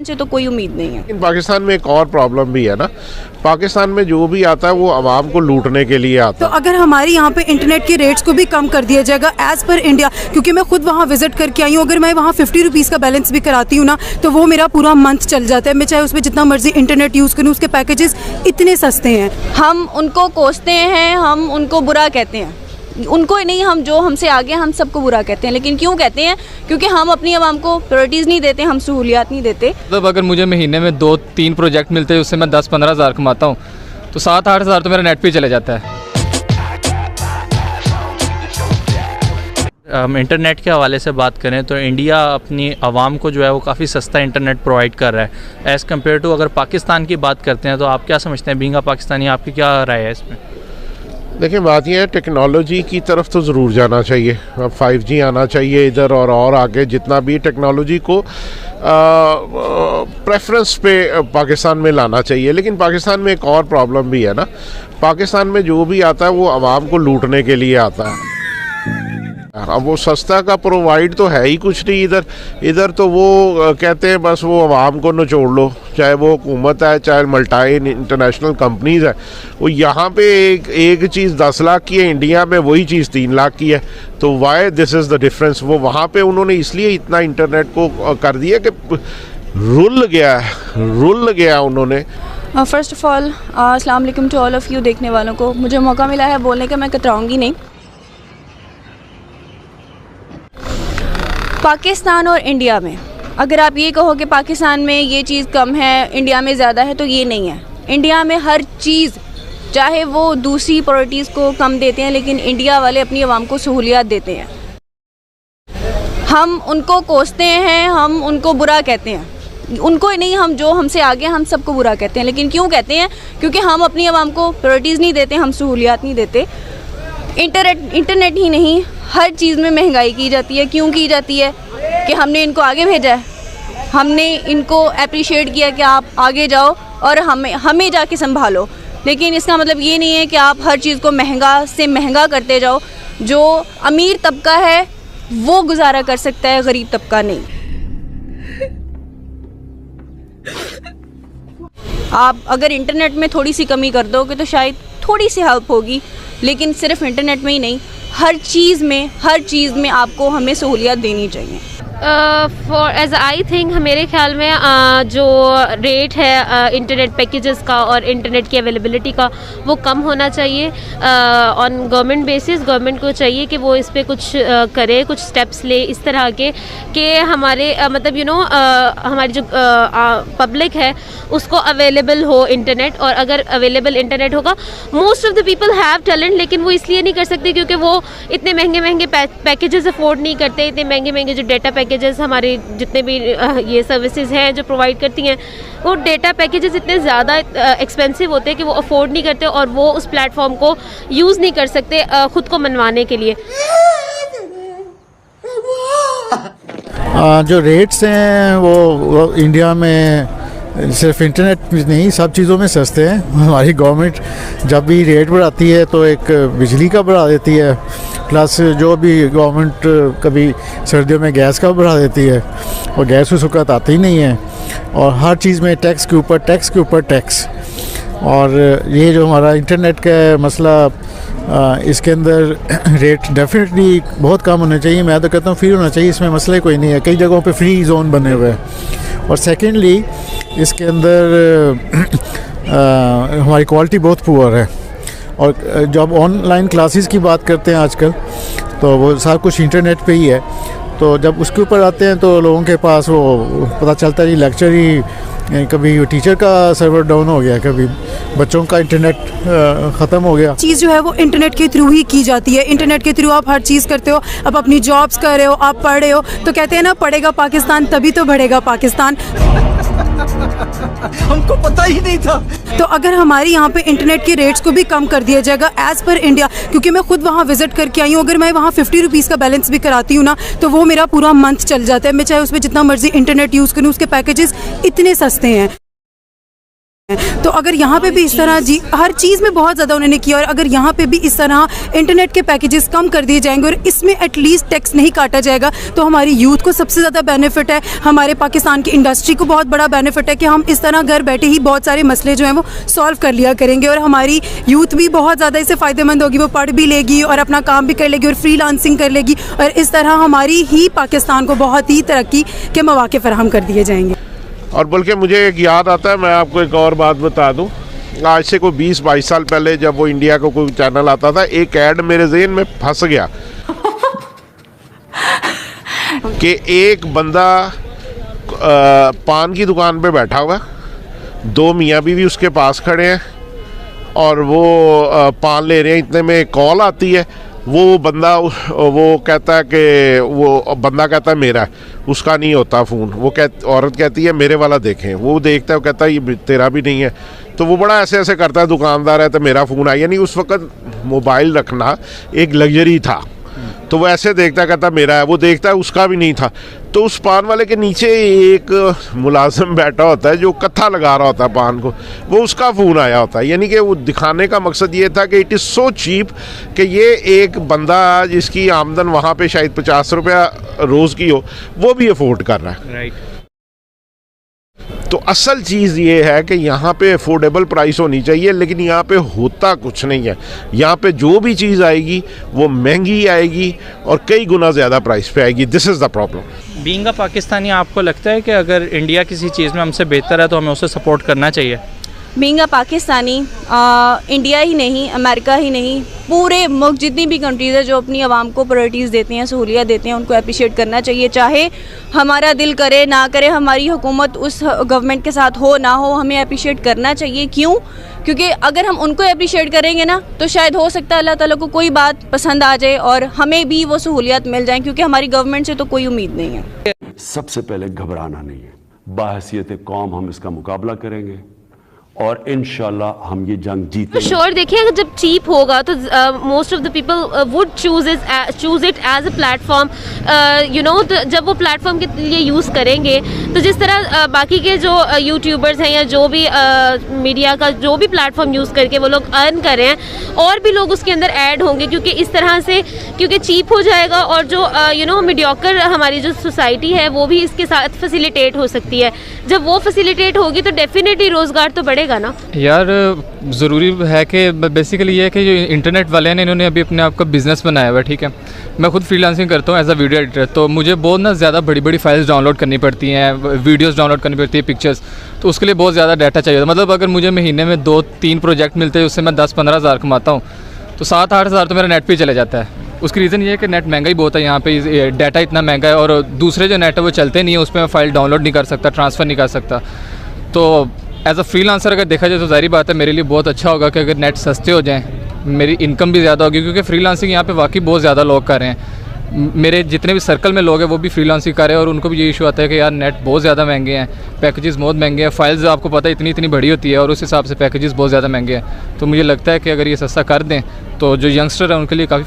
से तो कोई उम्मीद नहीं है। लेकिन पाकिस्तान में एक और प्रॉब्लम भी है ना, पाकिस्तान में जो भी आता है वो आवाम को लूटने के लिए आता तो है। अगर हमारे यहाँ पे इंटरनेट के रेट्स को भी कम कर दिया जाएगा एज पर इंडिया, क्योंकि मैं खुद वहाँ विजिट करके आई हूँ, अगर मैं वहाँ 50 रुपीज़ का बैलेंस भी कराती हूँ ना तो वो मेरा पूरा मंथ चल जाता है। मैं चाहे उसमें जितना मर्जी इंटरनेट यूज़ करूँ, उसके पैकेजेस इतने सस्ते हैं। हम उनको कोसते हैं, हम उनको बुरा कहते हैं, उनको ही नहीं, हम जो हमसे आगे हम सबको बुरा कहते हैं। लेकिन क्यों कहते हैं? क्योंकि हम अपनी आवाम को प्रायोरिटीज़ नहीं देते, हम सहूलियात नहीं देते। मतलब अगर मुझे महीने में 2-3 प्रोजेक्ट मिलते हैं उससे मैं 10-15 हज़ार कमाता हूँ, तो 7-8 हज़ार तो मेरा नेट पे चले जाता है। इंटरनेट के हवाले से बात करें तो इंडिया अपनी आवाम को जो है वो काफ़ी सस्ता इंटरनेट प्रोवाइड कर रहा है एज़ कम्पेयर टू अगर पाकिस्तान की बात करते हैं तो आप क्या समझते हैं बीइंग अ पाकिस्तानी, आपकी क्या राय है इसमें? देखिए बात यह है, टेक्नोलॉजी की तरफ तो ज़रूर जाना चाहिए। अब 5G आना चाहिए इधर और आगे जितना भी टेक्नोलॉजी को प्रेफरेंस पे पाकिस्तान में लाना चाहिए। लेकिन पाकिस्तान में एक और प्रॉब्लम भी है ना, पाकिस्तान में जो भी आता है वो आवाम को लूटने के लिए आता है। अब वो सस्ता का प्रोवाइड तो है ही कुछ नहीं इधर तो वो कहते हैं बस वो आवाम को निचोड़ लो, चाहे वो हुकूमत है चाहे मल्टी इंटरनेशनल कंपनीज है। वो यहाँ पे एक चीज़ 10 लाख की है, इंडिया में वही चीज़ 3 लाख की है। तो why this is the difference. वो वहाँ पे उन्होंने इसलिए इतना इंटरनेट को कर दिया कि रुल गया उन्होंने। फ़र्स्ट ऑफ़ ऑल अस्सलाम वालेकुम टू ऑल ऑफ़ यू देखने वालों को। मुझे मौका मिला है बोलने का, मैं कतराऊँगी नहीं। पाकिस्तान और इंडिया में अगर आप ये कहो कि पाकिस्तान में ये चीज़ कम है, इंडिया में ज़्यादा है, तो ये नहीं है। इंडिया में हर चीज़, चाहे वो दूसरी प्रायोरिटीज़ को कम देते हैं, लेकिन इंडिया वाले अपनी आवाम को सहूलियात देते हैं। हम उनको कोसते हैं, हम उनको बुरा कहते हैं, उनको ही नहीं, हम जो हमसे आगे हम सबको बुरा कहते हैं। लेकिन क्यों कहते हैं? क्योंकि हम अपनी आवाम को प्रायोरिटीज़ नहीं देते, हम सहूलियात नहीं देते। इंटरनेट ही नहीं, हर चीज़ में महंगाई की जाती है। क्यों की जाती है? कि हमने इनको आगे भेजा है, हमने इनको अप्रिशिएट किया कि आप आगे जाओ और हमें जाके संभालो। लेकिन इसका मतलब ये नहीं है कि आप हर चीज़ को महंगा से महंगा करते जाओ। जो अमीर तबका है वो गुजारा कर सकता है, गरीब तबका नहीं। आप अगर इंटरनेट में थोड़ी सी कमी कर दोगे तो शायद थोड़ी सी हेल्प होगी, लेकिन सिर्फ इंटरनेट में ही नहीं, हर चीज़ में आपको हमें सहूलियत देनी चाहिए। एज आई थिंक मेरे ख्याल में जो रेट है इंटरनेट पैकेजेस का और इंटरनेट की अवेलेबिलिटी का वो कम होना चाहिए ऑन गवर्नमेंट बेसिस। गवर्नमेंट को चाहिए कि वो इस पे कुछ करे, कुछ स्टेप्स ले इस तरह के कि हमारे मतलब हमारी जो पब्लिक है उसको अवेलेबल हो इंटरनेट। और अगर अवेलेबल इंटरनेट होगा, most of the people have talent, लेकिन वो इसलिए नहीं कर सकते क्योंकि वो इतने महंगे पैकेजेस अफोर्ड नहीं करते। इतने महंगे जो डेटा पैकेजेस हमारे जितने भी ये सर्विसेज हैं जो प्रोवाइड करती हैं, वो डेटा पैकेजेस इतने ज़्यादा एक्सपेंसिव होते हैं कि वो अफोर्ड नहीं करते और वो उस प्लेटफॉर्म को यूज़ नहीं कर सकते ख़ुद को मनवाने के लिए। जो रेट्स हैं वो इंडिया में सिर्फ इंटरनेट में नहीं, सब चीज़ों में सस्ते हैं। हमारी गवर्नमेंट जब भी रेट बढ़ाती है तो एक बिजली का बढ़ा देती है, प्लस जो भी गवर्नमेंट कभी सर्दियों में गैस का बढ़ा देती है, और गैस उस वक्त आती ही नहीं है। और हर चीज़ में टैक्स के ऊपर टैक्स। और ये जो हमारा इंटरनेट का मसला, इसके अंदर रेट डेफिनेटली बहुत कम होने चाहिए। मैं तो कहता हूँ फ्री होना चाहिए, इसमें मसला ही कोई नहीं है। कई जगहों पे फ्री जोन बने हुए हैं। और सेकेंडली इसके अंदर हमारी क्वालिटी बहुत पुअर है। और जब ऑनलाइन क्लासेस की बात करते हैं आजकल, तो वो सब कुछ इंटरनेट पे ही है। तो जब उसके ऊपर आते हैं तो लोगों के पास वो पता चलता नहीं, लेक्चर ही कभी टीचर का सर्वर डाउन हो गया, कभी बच्चों का इंटरनेट ख़त्म हो गया। चीज़ जो है वो इंटरनेट के थ्रू ही की जाती है। इंटरनेट के थ्रू आप हर चीज़ करते हो। आप अपनी जॉब्स कर रहे हो, आप पढ़ रहे हो, तो कहते हैं ना, पढ़ेगा पाकिस्तान तभी तो बढ़ेगा पाकिस्तान। हमको पता ही नहीं था। तो अगर हमारे यहाँ पे इंटरनेट के रेट्स को भी कम कर दिया जाएगा एज पर इंडिया, क्योंकि मैं खुद वहाँ विजिट करके आई हूँ, अगर मैं वहाँ 50 रुपीज़ का बैलेंस भी कराती हूँ ना तो वो मेरा पूरा मंथ चल जाता है। मैं चाहे उसमें जितना मर्जी इंटरनेट यूज़ करूँ, उसके पैकेजेस इतने सस्ते हैं। तो अगर यहाँ पे भी इस तरह जी हर चीज़ में बहुत ज़्यादा उन्होंने किया, और अगर यहाँ पे भी इस तरह इंटरनेट के पैकेजेस कम कर दिए जाएंगे और इसमें एटलीस्ट टैक्स नहीं काटा जाएगा, तो हमारी यूथ को सबसे ज़्यादा बेनिफिट है, हमारे पाकिस्तान की इंडस्ट्री को बहुत बड़ा बेनिफिट है कि हम इस तरह घर बैठे ही बहुत सारे मसले जो हैं वो सॉल्व कर लिया करेंगे, और हमारी यूथ भी बहुत ज़्यादा इससे फ़ायदेमंद होगी, वो पढ़ भी लेगी और अपना काम भी कर लेगी और फ्रीलांसिंग कर लेगी, और इस तरह हमारी ही पाकिस्तान को बहुत ही तरक्की के मौके फराहम कर दिए जाएंगे। और बल्कि मुझे एक याद आता है, मैं आपको एक और बात बता दूं, आज से कोई 20-22 साल पहले जब वो इंडिया को कोई चैनल आता था, एक ऐड मेरे ज़हन में फंस गया कि एक बंदा पान की दुकान पे बैठा हुआ, 2 मियाँ बीवी उसके पास खड़े हैं और वो पान ले रहे हैं, इतने में कॉल आती है, वो बंदा वो कहता है कि वो बंदा कहता है मेरा है, उसका नहीं होता फ़ोन, वो औरत कहती है मेरे वाला देखें, वो देखता है, वो कहता है ये तेरा भी नहीं है, तो वो बड़ा ऐसे ऐसे करता है, दुकानदार है तो मेरा फ़ोन आया, यानी उस वक़्त मोबाइल रखना एक लग्जरी था, तो वो ऐसे देखता कहता मेरा है, वो देखता है उसका भी नहीं था, तो उस पान वाले के नीचे एक मुलाजिम बैठा होता है जो कत्था लगा रहा होता है पान को, वो उसका फ़ोन आया होता है, यानी कि वो दिखाने का मकसद ये था कि इट इज़ सो चीप कि ये एक बंदा जिसकी आमदन वहाँ पे शायद 50 रुपया रोज़ की हो, वो भी अफोर्ड कर रहा है। राइट। तो असल चीज़ ये है कि यहाँ पे अफोर्डेबल प्राइस होनी चाहिए, लेकिन यहाँ पे होता कुछ नहीं है। यहाँ पे जो भी चीज़ आएगी वो महंगी आएगी और कई गुना ज़्यादा प्राइस पे आएगी। This is the problem. Being a Pakistani, आपको लगता है कि अगर इंडिया किसी चीज़ में हमसे बेहतर है तो हमें उसे सपोर्ट करना चाहिए? बीइंग अ पाकिस्तानी, इंडिया ही नहीं, अमेरिका ही नहीं, पूरे मुल्क जितनी भी कंट्रीज़ है जो अपनी आवाम को प्रायोरिटीज़ देते हैं, सहूलियत देते हैं, उनको अप्रिशिएट करना चाहिए। चाहे हमारा दिल करे ना करे, हमारी हुकूमत उस गवर्नमेंट के साथ हो ना हो, हमें अप्रिशिएट करना चाहिए। क्यों? क्योंकि अगर हम उनको अप्रिशिएट करेंगे ना, तो शायद हो सकता है अल्लाह ताला को कोई बात पसंद आ जाए और हमें भी वो सहूलियत मिल जाए, क्योंकि हमारी गवर्नमेंट से तो कोई उम्मीद नहीं है। सबसे पहले घबराना नहीं है, बाहैसियत कौम हम इसका मुकाबला करेंगे और इंशाल्लाह हम ये जंग जीतेंगे। श्योर, देखिए अगर जब चीप होगा तो most of the people would choose it as a platform, you know, जब वो प्लेटफॉर्म के लिए यूज़ करेंगे तो जिस तरह बाकी के जो यूट्यूबर्स हैं या जो भी मीडिया का जो भी प्लेटफॉर्म यूज़ करके वो लोग अर्न कर रहे हैं, और भी लोग उसके अंदर ऐड होंगे, क्योंकि इस तरह से क्योंकि चीप हो जाएगा और जो यू नो मीडियोकर हमारी जो सोसाइटी है वो भी इसके साथ फैसिलिटेट हो सकती है। जब वो फैसिलिटेट होगी तो डेफिनेटली रोज़गार तो बढ़ेगा ना यार। ज़रूरी है कि बेसिकली ये है कि जो इंटरनेट वाले हैं इन्होंने अभी अपने आप का बिज़नेस बनाया हुआ है, ठीक है। मैं खुद फ्रीलांसिंग करता हूँ एज अ वीडियो एडिटर, तो मुझे बहुत ना ज़्यादा बड़ी बड़ी फाइल्स डाउनलोड करनी पड़ती हैं, वीडियोस डाउनलोड करनी पड़ती है, पिक्चर्स, तो उसके लिए बहुत ज़्यादा डाटा चाहिए होता है। मतलब अगर मुझे महीने में 2-3 प्रोजेक्ट मिलते हैं, उससे मैं 10-15 हज़ार कमाता हूँ, तो 7-8 हज़ार तो मेरा नेट पे चले जाता है। उसकी रीज़न ये है कि नेट महंगा ही बहुत है यहाँ पे, डाटा इतना महंगा है, और दूसरे जो नेट है वो चलते नहीं है, उस पर मैं फ़ाइल डाउनलोड नहीं कर सकता, ट्रांसफ़र नहीं कर सकता। तो एज अ फ्रीलांसर अगर देखा जाए तो ज़ाहिर बात है मेरे लिए बहुत अच्छा होगा कि अगर नेट सस्ते हो जाएँ, मेरी इनकम भी ज़्यादा होगी, क्योंकि फ्रीलांसिंग यहाँ पे वाकई बहुत ज़्यादा लोग कर रहे हैं। मेरे जितने भी सर्कल में लोग हैं वो भी फ्रीलांसिंग कर रहे हैं, और उनको भी ये इशू आता है कि यार नेट बहुत ज़्यादा महंगे हैं, पैकेजेस बहुत महंगे हैं, फाइल्स आपको पता है इतनी बड़ी होती है, और उस हिसाब से पैकेजेस बहुत ज़्यादा महंगे हैं। तो मुझे लगता है कि अगर ये सस्ता कर दें तो जो यंगस्टर है उनके लिए काफ़ी